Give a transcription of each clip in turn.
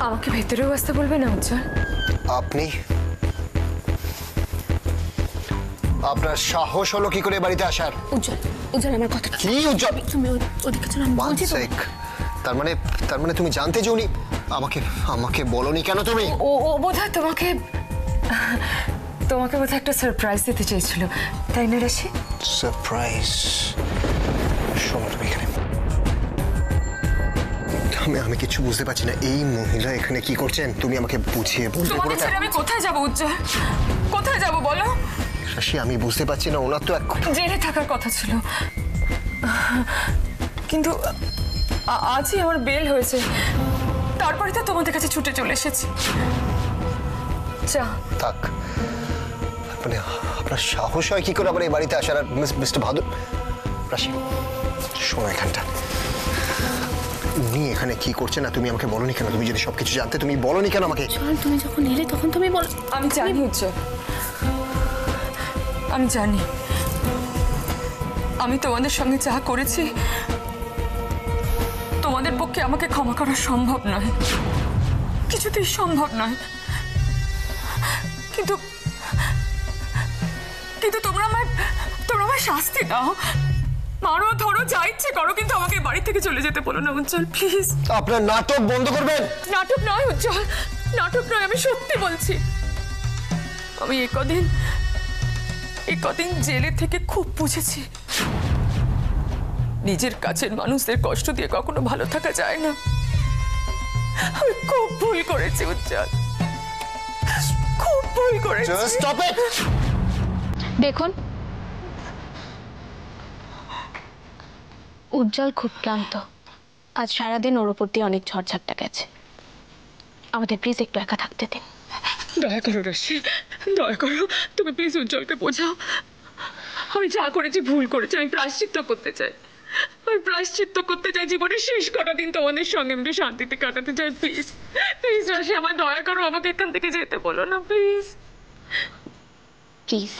আমাকে ভেতরেও আসতে বলবে না উজ্জ্বল? আপনি আপনার সাহস হলো কি করে বাড়িতে আসার? উজ্জ্বল উজ্জ্বল আমার কথা কি উজ্জ্বল? তুমি ওদিকে চলো, আমি বলছি তো। তার মানে তুমি জানতে যে উনি আমাকে বলনি কেন তুমি? ও বোধহয় তোমাকে বোধহয় একটা সারপ্রাইজ দিতে চেয়েছিল, তাই না রাশি? সারপ্রাইজ? শোনো তুমি এখানে, আমি কিছু বুঝতে পারছি না। এই মহিলা এখানে কি করছেন তুমি আমাকে বুঝিয়ে বলতে পারো? আমি কোথায় যাবো উজ্জ্বল, কোথায় যাবো বলো? রাশি আমি বুঝতে পারছি না, ওনার তো জেলে থাকার কথা ছিল, কিন্তু আজই আমার বেল হয়েছে, তারপরে তো তোমাদের কাছে ছুটে চলে এসেছি। থাক, মানে আপনার সাহস হয় কি করে আবার এই বাড়িতে আসার? আর মিস্টার ভাদুর, রাশি শোনো এখানটা, উনি এখানে কি করছেন না তুমি আমাকে বলনি কেন? তুমি যদি সবকিছু জানতে তুমি বলনি কেন আমাকে? তুমি যখন এলে তখন তুমি বল। আমি জানি উজ্জ্বল, আমি জানি আমি তোমাদের সঙ্গে যা করেছি তোমাদের পক্ষে আমাকে ক্ষমা করা সম্ভব নয়, কিছুতেই সম্ভব নয়। কিন্তু কিন্তু তোমরা আমায় শাস্তি দাও, মারো ধরো যা ইচ্ছে করো, কিন্তু আমাকে বাড়ি থেকে চলে যেতে বলো না উজ্জ্বল, প্লিজ। আপনার নাটক বন্ধ করবেন। নাটক নয় উজ্জ্বল, নাটক নয়, আমি সত্যি বলছি। আমি এ কদিন জেলে থেকে খুব বুঝেছি নিজের কাছের মানুষদের কষ্ট দিয়ে কখনো ভালো থাকা যায় না। আমি খুব ভুল করেছি উজ্জ্বল, খুব ভুল করেছি। Stop it. দেখুন, উজ্জ্বল খুব ক্লান্ত, আজ সারাদিন ওর উপর দিয়ে অনেক ঝড়ঝাপটা গেছে, আমাদের প্লিজ একটু একা থাকতে দিন। দয়া করো রাশি, দয়া করো, তুমি প্লিজ উজ্জ্বলকে বোঝাও। আমি যা করেছি ভুল করেছি, আমি প্রায়শ্চিত্ত করতে চাই, জীবনের শেষ কটা দিন তোমাদের সঙ্গে একটু শান্তিতে কাটাতে চাই। প্লিজ প্লিজ রাশি, আমার দয়া করো, আমাকে এখান থেকে যেতে বলো না প্লিজ। প্লিজ।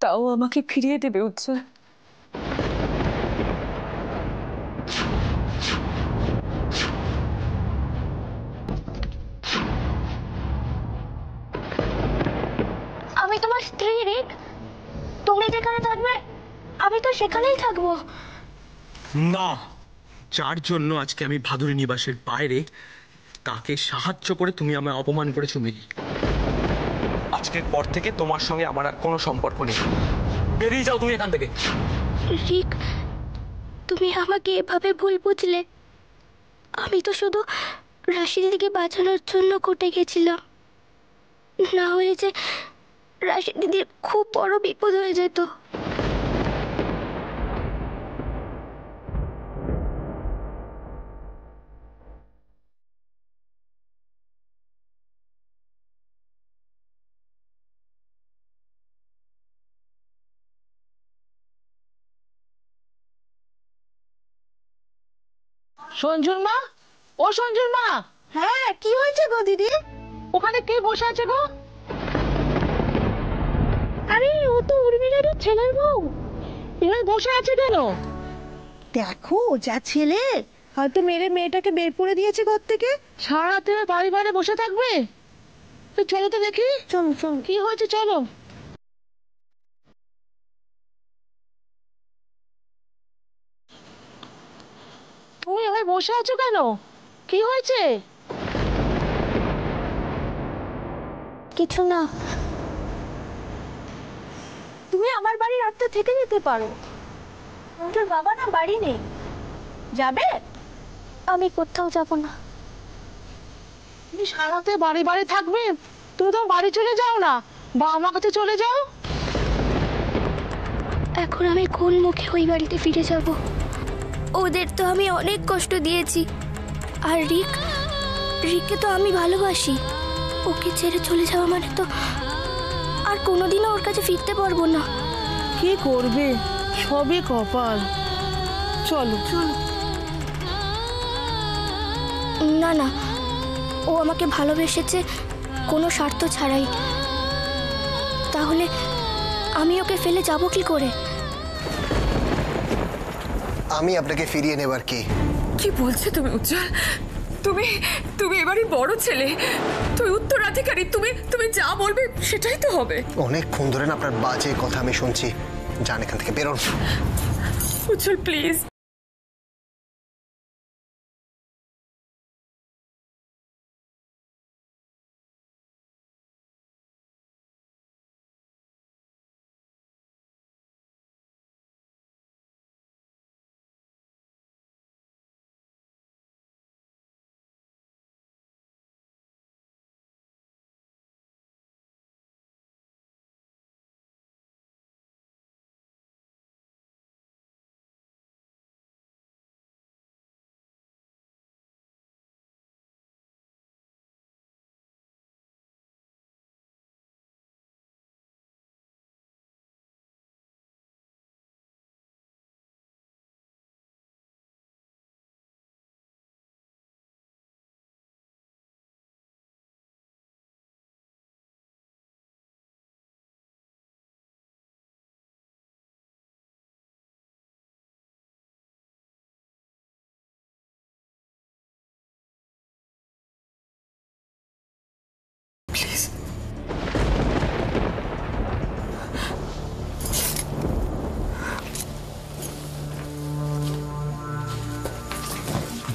তাও আমাকে ফিরিয়ে দেবে উজ্জ্বল? আমি তোমার স্ত্রী রিক, তুমি যেখানে থাকবে আমি তো সেখানেই থাকবো। না, যার জন্য আজকে আমি ভাদুরী নিবাসের বাইরে, তাকে সাহায্য করে তুমি আমায় অপমান করেছো মিলি। আজকের পর থেকে তোমার সঙ্গে আমার আর কোনো সম্পর্ক নেই, বেরিয়ে যাও তুমি এখান থেকে। রিক, তুমি আমাকে এভাবে ভুল বুঝলে। আমি তো শুধু রাশি দিদিকে বাঁচানোর জন্য কোর্টে গেছিলাম, না হলে যে রাশি দিদির খুব বড় বিপদ হয়ে যেত। সঞ্জুর মা, ও সঞ্জুর মা। হ্যাঁ, কি হয়েছে গো দিদি? ওখানে কে বসে আছে গো? আরে ও তো উর্মিলার ছেলের বউ, এখানে বসে আছে কেন? দেখো যা ছেলে, হয়তো মেরে মেয়েটাকে বের করে দিয়েছে ঘর থেকে। সারা রাতে বাড়ি বাইরে বসে থাকবে? চলো তো দেখি, চলো চলো কি হয়েছে চলো। তুমি এখানে বসে আছো কেন? কি হয়েছে? কিছু না। তুমি আমার বাড়ি রাতটা থেকে যেতে পারো, তোর বাবা না বাড়ি নেই, যাবে? আমি কোথাও যাব না। তুমি সারাতে বাড়ি বাড়ি থাকবে? তুমি তো বাড়ি চলে যাও না, বা আমার কাছে চলে যাও। এখন আমি কোন মুখে ওই বাড়িতে ফিরে যাব? ওদের তো আমি অনেক কষ্ট দিয়েছি, আর রিককে তো আমি ভালোবাসি। ওকে ছেড়ে চলে যাওয়া মানে তো আর কোনোদিনও ওর কাছে ফিরতে পারবো না। কি করবে, সবই কপাল। চলো চলো। না না, ও আমাকে ভালোবেসেছে কোনো স্বার্থ ছাড়াই, তাহলে আমি ওকে ফেলে যাব কি করে? আমি আপনাকে ফিরিয়ে নেবার কে? কি বলছো তুমি উজ্জ্বল? তুমি তুমি এবারই বড় ছেলে, তুই উত্তরাধিকারী, তুমি যা বলবে সেটাই তো হবে। অনেকক্ষণ ধরে না আপনার বাজে কথা আমি শুনছি, যান এখান থেকে, বেরোন। উজ্জ্বল প্লিজ।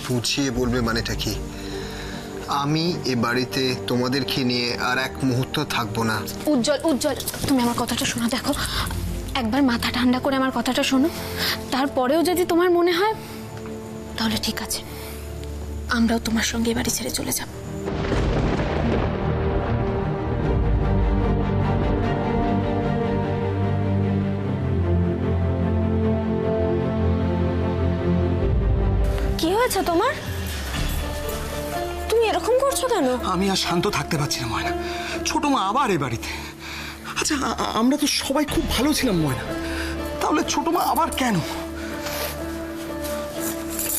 বুঝিয়ে বলবে মানেটা কি? আমি এ বাড়িতে তোমাদেরকে নিয়ে আর এক মুহূর্ত থাকবো না। উজ্জ্বল উজ্জ্বল, তুমি আমার কথাটা শোনো। দেখো, একবার মাথা ঠান্ডা করে আমার কথাটা শোনো, তারপরেও যদি তোমার মনে হয় তাহলে ঠিক আছে, আমরাও তোমার সঙ্গে এ বাড়ি ছেড়ে চলে যাব। কি হয়েছে তোমার? তুমি এরকম করছো কেন? আমি আর শান্ত থাকতে পারছি না ময়না। ছোট মা আবার এ বাড়িতে। আচ্ছা, আমরা তো সবাই খুব ভালো ছিলাম ময়না, তাহলে ছোট মা আবার কেন?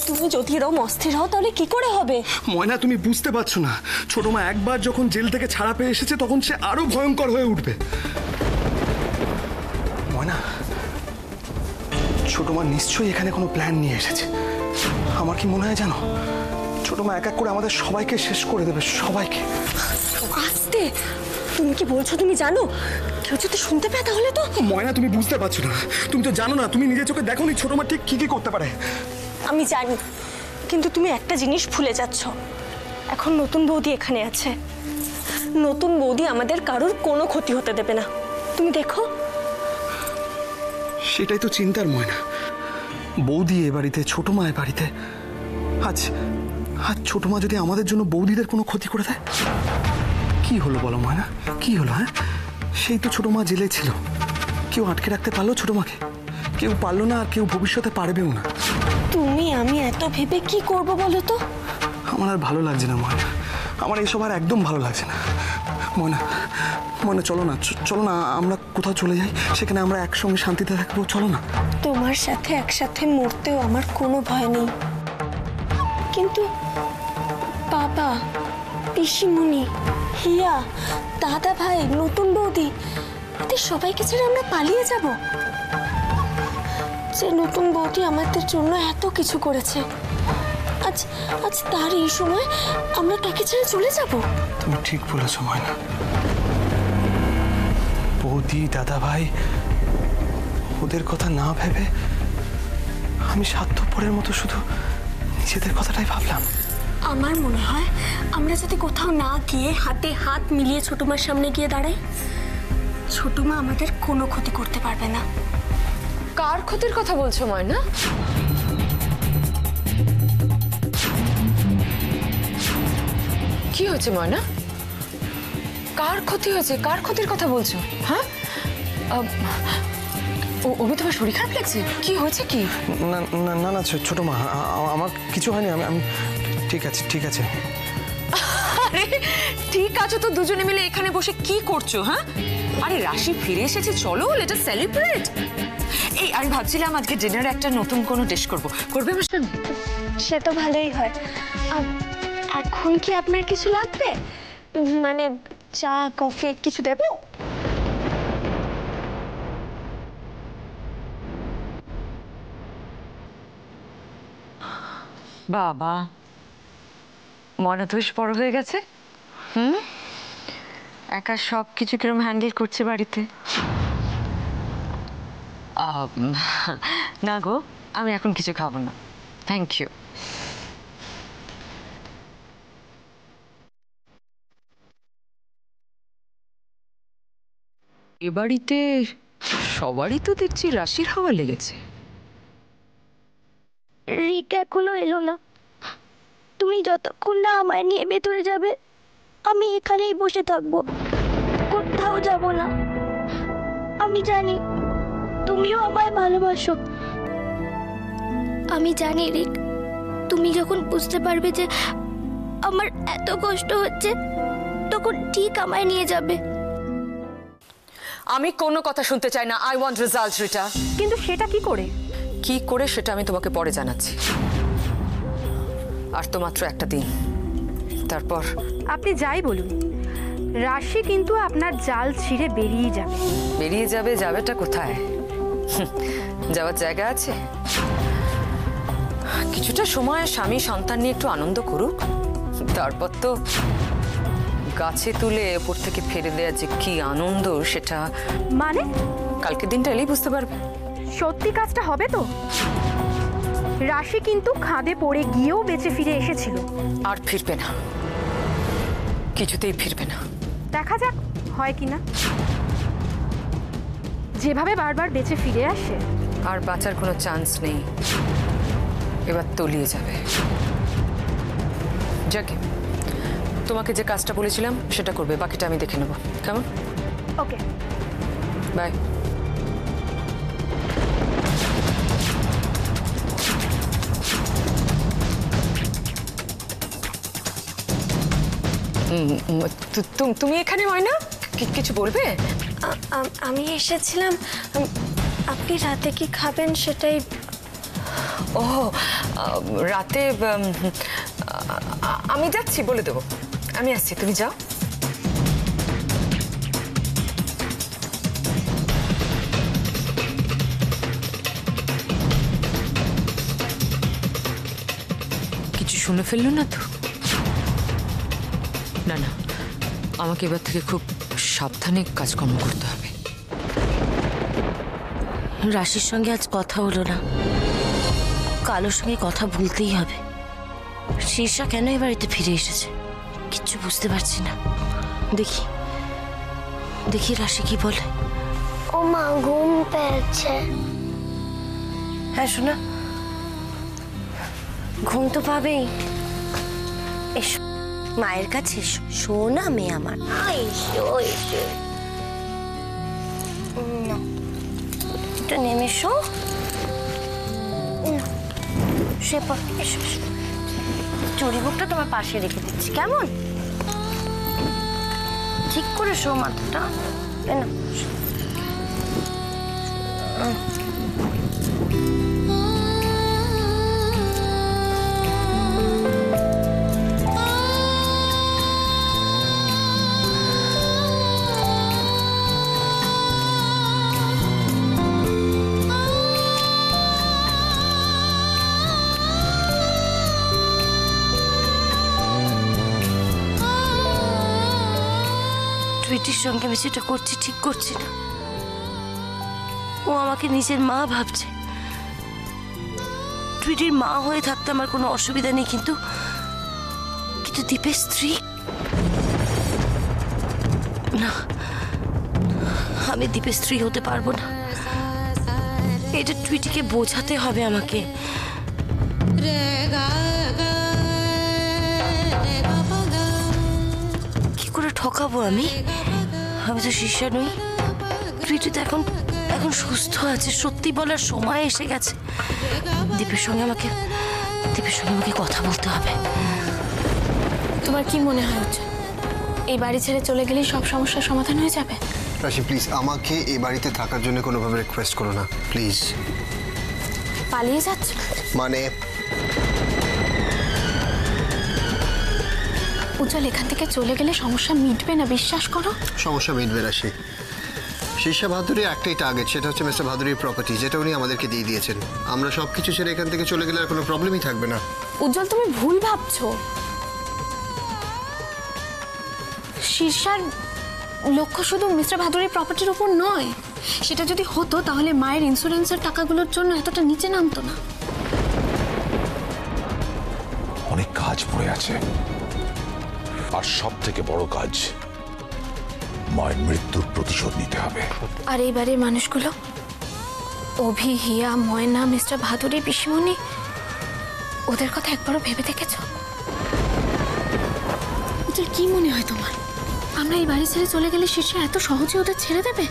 তুমি যদি এরকম অস্থির হও তাহলে কি করে হবে? ময়না, তুমি বুঝতে পারছো না, ছোট মা একবার যখন জেল থেকে ছাড়া পেয়ে এসেছে তখন সে আরো ভয়ঙ্কর হয়ে উঠবে। ময়না, ছোট মা নিশ্চয়ই এখানে কোনো প্ল্যান নিয়ে এসেছে। আমার কি মনে হয় জানো, ছোট মা এক এক করে আমাদের সবাইকে শেষ করে দেবে, সবাইকে। আস্তে, তুমি কি বলছো তুমি জানো? কেউ যদি শুনতে পায় তাহলে তো। ময়না, তুমি বুঝতে পারছো না, তুমি তো জানো না, তুমি নিজের চোখে দেখোনি ছোট মা ঠিক কি কি করতে পারে। আমি জানি, কিন্তু তুমি একটা জিনিস ভুলে যাচ্ছ, এখন নতুন বৌদি এখানে আছে। নতুন বৌদি আমাদের কারোর কোনো ক্ষতি হতে দেবে না, তুমি দেখো। সেটাই তো চিন্তার ময়না। বৌদি এ বাড়িতে, ছোট মা এ বাড়িতে, আজ ছোট মা যদি আমাদের জন্য বৌদিদের কোনো ক্ষতি করে দেয়, কি হলো বলো ময়না, কি হলো? হ্যাঁ, সেই তো ছোট মা জেলে ছিল, কেউ আটকে রাখতে পারলো ছোট মাকে? কেউ পারলো না, আর কেউ ভবিষ্যতে পারবেও না। তুমি আমি এত ভেবে কি করব বলো তো? আমার আর ভালো লাগছে না ময়না, আমার এইসব আর একদম ভালো লাগছে না। ময়না, ময়না চলো না, চলো না, আমরা কোথাও চলে যাই, সেখানে আমরা একসঙ্গে শান্তিতে থাকবো, চলো না। তোমার সাথে একসাথে মরতেও আমার কোনো ভয় নেই, কিন্তু বাবা, পিসিমণি, হিয়া, দাদা ভাই, নতুন বৌদি, এদের সবাইকে ছেড়ে আমরা পালিয়ে যাব? যে নতুন বৌদি আমাদের জন্য এত কিছু করেছে, আজ আজ তার এই সময় আমরা তাকে ছেড়ে চলে যাব? তুমি ঠিক বলেছো ময়না। বৌদি, দাদা ভাই, ওদের কথা না ভেবে আমি স্বার্থপরের মতো শুধু নিজেদের কথাটাই ভাবলাম। আমার মনে হয় আমরা যদি কোথাও না গিয়ে হাতে হাত মিলিয়ে ছোট মার সামনে গিয়ে দাঁড়াই, ছোট মা আমাদের কোনো ক্ষতি করতে পারবে না। কার ক্ষতির কথা বলছো ময়না? কি হয়েছে ময়না? কার ক্ষতি হয়েছে? কার ক্ষতির কথা বলছো? হ্যাঁ, ওমি, তোমার শরীর খারাপ লাগছে? কি হয়েছে? কি? না না না না ছোট মা, আমার কিছু হয়নি, আমি ঠিক আছে, ঠিক আছে। আরে ঠিক আছে তো, দুজনে মিলে এখানে বসে কি করছো? হ্যাঁ, আরে রাশি ফিরে এসেছে, চলো লেট আস সেলিব্রেট। এই আমি ভাবছিলাম আজকে ডিনারে একটা নতুন কোনো ডিশ করবো, করবে আমার সাথে? সে তো ভালোই হয়। এখন কি আপনার কিছু লাগবে? মানে চা কফি কিছু দেবো? বাবা, মনে তো বেশ বড় হয়ে গেছে। একা সব কিছু কিরম হ্যান্ডেল করছে বাড়িতে। না গো, আমি এখন কিছু খাবো না, থ্যাংক ইউ। এ বাড়িতে সবারই তো দেখছি রাশির হাওয়া লেগেছে। রিক এখনো এলো না। তুমি যতক্ষণ না আমায় নিয়ে ভেতরে যাবে আমি এখানেই বসে থাকবো, কোথাও যাব না। আমি জানি তুমিও আমায় ভালোবাসো। আমি জানি রিক, তুমি যখন বুঝতে পারবে যে আমার এত কষ্ট হচ্ছে তখন ঠিক আমায় নিয়ে যাবে। আমি কোনো কথা শুনতে চাই না। I want result Rita. কিন্তু সেটা কি করে? কি করে সেটা আমি তোমাকে পরে জানাচ্ছি। আর তো মাত্র একটা দিন, তারপর আপনি যাই বলুন, রাশি কিন্তু আপনার জাল ছিঁড়ে বেরিয়ে যাবে। বেরিয়ে যাবে? যাবেটা কোথায়? যাওয়ার জায়গা আছে? কিছুটা সময় স্বামী সন্তান নিয়ে একটু আনন্দ করুক, তারপর তো গাছে তুলে ওপর থেকে ফেলে দেওয়া যে কি আনন্দ, সেটা মানে কালকে দিনটা এলেই বুঝতে পারবে। সত্যি কাজটা হবে তো? রাশি কিন্তু খাদে পড়ে গিয়েও বেঁচে ফিরে এসেছিল। আর ফিরবে না, কিছুতেই ফিরবে না। দেখা যাক হয় কিনা। যেভাবে বারবার বেঁচে ফিরে আসে। আর বাঁচার কোনো চান্স নেই, এবার তলিয়ে যাবে। যাকে তোমাকে যে কাজটা বলেছিলাম সেটা করবে, বাকিটা আমি দেখে নেব, কেমন? ওকে, বাই। তুমি এখানে ময়না, কিছু বলবে? আমি এসেছিলাম, আপনি রাতে কি খাবেন সেটাই। ও রাতে আমি যাচ্ছি, বলে দেবো। আমি আসছি, তুমি যাও। কিছু শুনে ফেললো না তো? না না, আমাকে এবার থেকে খুব সাবধানে কাজকর্ম করতে হবে। রাশির সঙ্গে আজ কথা হলো না, কালোর সঙ্গে কথা বলতেই হবে। শীর্ষা কেন এ বাড়িতে ফিরে এসেছে কিচ্ছু বুঝতে পারছি না। দেখি দেখি রাশি কি বলে। ও মা, ঘুম পেয়েছে। হ্যাঁ শোনা, ঘুম তো পাবেই। এসো মায়ের কাছে, এসো। শোনা মেয়ে আমার, এসো এসো। একটু নেমে এসো। সে এসো, চুরি বুকটা তোমার পাশে রেখে দিচ্ছি, কেমন? ঠিক করে শো মাথাটা। টুইটির সঙ্গে আমি সেটা করছি ঠিক করছি না। ও আমাকে নিজের মা ভাবছে। টুইটির মা হয়ে থাকতে আমার কোনো অসুবিধা নেই, কিন্তু দীপের স্ত্রী না, আমি দীপের স্ত্রী হতে পারবো না। এটা টুইটিকে বোঝাতে হবে আমাকে। কি করে ঠকাবো আমি? আমি তো শিষ্যা নই। টুইটি তো এখন সুস্থ আছে, সত্যি বলার সময় এসে গেছে। দীপের সঙ্গে আমাকে কথা বলতে হবে। তোমার কি মনে হয় হচ্ছে এই বাড়ি ছেড়ে চলে গেলেই সব সমস্যার সমাধান হয়ে যাবে? রাশি প্লিজ, আমাকে এই বাড়িতে থাকার জন্য কোনোভাবে রিকোয়েস্ট করো না প্লিজ। পালিয়ে যাচ্ছে মানে উজ্জ্বল এখান থেকে চলে গেলে সমস্যা মিটবে না, বিশ্বাস করো। সমস্যা মিটবে রাশি। শীর্ষা ভাদুরীর একটাই টার্গেট, সেটা হচ্ছে মিস্টার ভাদুরীর প্রপার্টি, যেটা উনি আমাদেরকে দিয়ে দিয়েছেন। আমরা সবকিছু ছেড়ে এখান থেকে চলে গেলে আর কোনো প্রবলেমই থাকবে না। উজ্জ্বল তুমি ভুল ভাবছো। শীর্ষার লক্ষ্য শুধু মিস্টার ভাদুরীর প্রপার্টির উপর নয়। সেটা যদি হতো তাহলে মায়ের ইন্স্যুরেন্সের টাকাগুলোর জন্য এতটা নিচে নামতো না। অনেক কাজ পড়ে আছে, আর সব থেকে বড় কাজ মায়ের মৃত্যুর প্রতিশোধ নিতে হবে। আর এই বাড়ির মানুষগুলো, অভি, হিয়া, ময়না, মিস্টার ভাদুরী, পিসিমণি, ওদের কথা একবারও ভেবে দেখেছ? উজ্জ্বল, কি মনে হয় তোমার আমরা এই বাড়ি ছেড়ে চলে গেলে শীর্ষে এত সহজে ওদের ছেড়ে দেবে?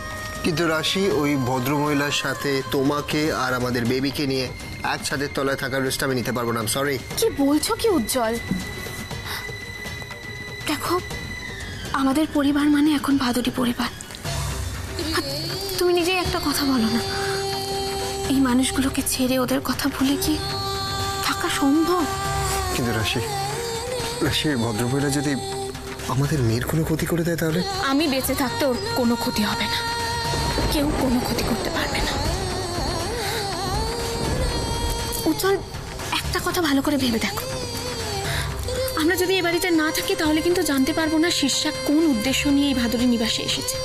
কিন্তু রাশি, ওই ভদ্রমহিলার সাথে তোমাকে আর আমাদের বেবিকে নিয়ে এক ছাদের তলায় থাকার রিস্ক আমি নিতে পারবো না। সরি। কি বলছো কি উজ্জ্বল? দেখো, আমাদের পরিবার মানে এখন ভাদুরী পরিবার। আর তুমি নিজেই একটা কথা বলো না, এই মানুষগুলোকে ছেড়ে ওদের কথা ভুলে কি থাকা সম্ভব? কিন্তু রাশি, ভদ্রমহিলা যদি আমাদের মেয়ের কোনো ক্ষতি করে দেয় তাহলে? আমি বেঁচে থাকতে ওর কোনো ক্ষতি হবে না, কেউ কোনো ক্ষতি করতে পারবে না। উজ্জ্বল, একটা কথা ভালো করে ভেবে দেখো, আমরা যদি এ বাড়িতে না থাকি তাহলে কিন্তু জানতে পারবো না শীর্ষা কোন উদ্দেশ্য নিয়ে এই ভাদুরী নিবাসে এসেছে।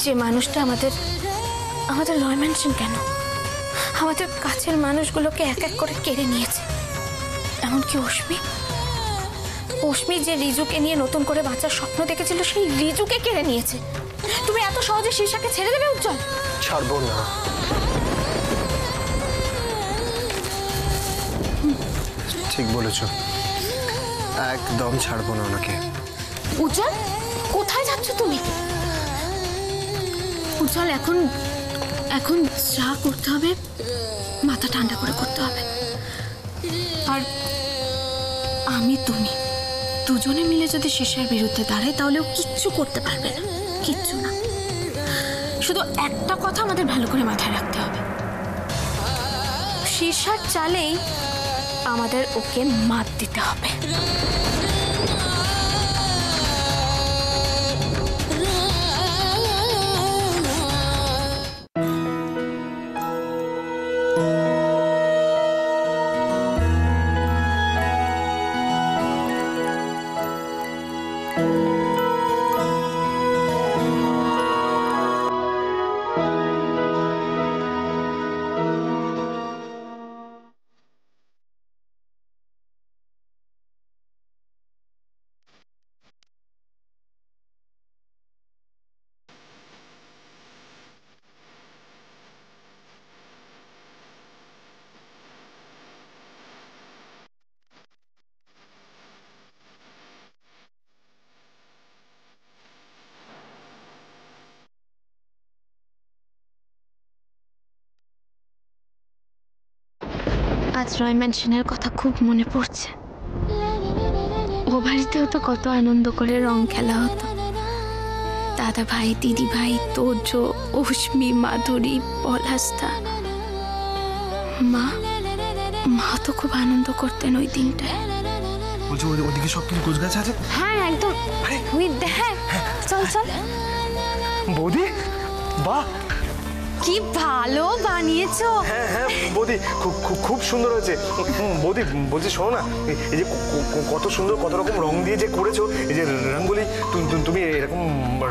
যে মানুষটা আমাদের লয় ম্যানশন কেন আমাদের কাছের মানুষগুলোকে এক এক করে কেড়ে নিয়েছে, এমনকি অশ্মি যে রিজুকে নিয়ে নতুন করে বাঁচার স্বপ্ন দেখেছিল, সেই রিজুকে কেড়ে নিয়েছে। তুমি এত সহজে শীর্ষাকে ছেড়ে দেবে উজ্জ্বল? ছাড়বো না। ঠিক বলেছ, একদম ছাড়বো না ওনাকে। উজ্জ্বল, কোথায় যাচ্ছ তুমি? উজ্জ্বল, এখন যা করতে হবে মাথা ঠান্ডা করে করতে হবে। আর তুমি দুজনে মিলে যদি শীর্ষার বিরুদ্ধে দাঁড়ায় তাহলেও কিচ্ছু করতে পারবে না, কিচ্ছু না। শুধু একটা কথা আমাদের ভালো করে মাথায় রাখতে হবে, শীর্ষার চালেই আমাদের ওকে মাত দিতে হবে। আজ রয় ম্যানশনের কথা খুব মনে পড়ছে। ও বাড়িতেও তো কত আনন্দ করে রং খেলা হতো। দাদা ভাই, দিদি ভাই, তোজ, অশ্মি, মাধুরী, পলাশদা, মা তো খুব আনন্দ করতেন ওই দিনটায়। বলছি ওদিকে সব কিছু গোছ গাছ আছে? হ্যাঁ, একদম। দেখ, চল চল। বৌদি, বাহ, কি ভালো বানিয়েছো। হ্যাঁ হ্যাঁ বৌদি, খুব সুন্দর হয়েছে। বৌদি বলছি শোনো না, এই যে কত সুন্দর কত রকম রং দিয়ে যে করেছো, এই যে রঙ্গোলি, তুমি এরকম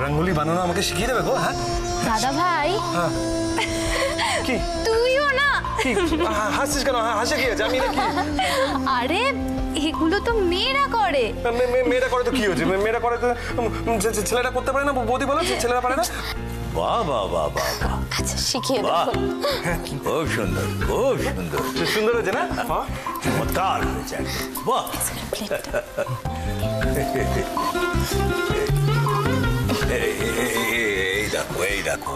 রঙ্গোলি বানানো আমাকে শিখিয়ে দেবে গো? হ্যাঁ দাদা ভাই, কি তুইও না? কি হাসছিস কেন? হাসে কি আছে? আমি নাকি? আরে এগুলো তো মেয়েরা করে। মেয়েরা করে তো কি হয়েছে? মেয়েরা করে তো, ছেলেরা করতে পারে না? বৌদি বলো ছেলেরা পারে না? বাহ বাহ বাহ বাহ বাহ, আচ্ছা, শিখিয়ে দেবো। খুব সুন্দর, খুব সুন্দর। সুন্দর হয়েছে না? চমৎকার হয়েছে, বাহ। এই দেখো, এই দেখো,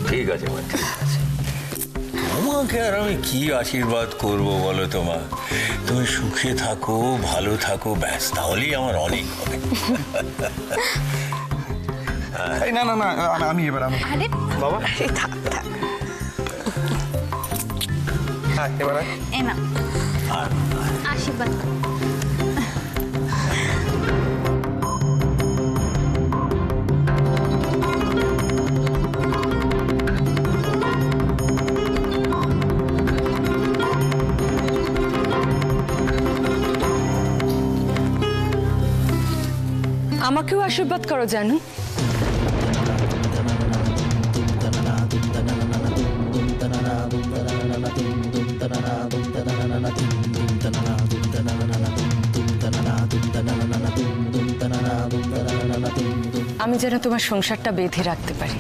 ঠিক আছে, ঠিক আছে। তোমাকে আর আমি কি আশীর্বাদ করব বলো তোমা? তুমি সুখে থাকো, ভালো থাকো, ব্যাস, তাহলেই আমার অনেক হবে। এই না না না, আমি এবার আমি আরে বাবা থাক থাক। হ্যাঁ এবার আয়। এ না আশীর্বাদ আমাকেও আশীর্বাদ করো জানু। আমি যেন তোমার সংসারটা বেঁধে রাখতে পারি।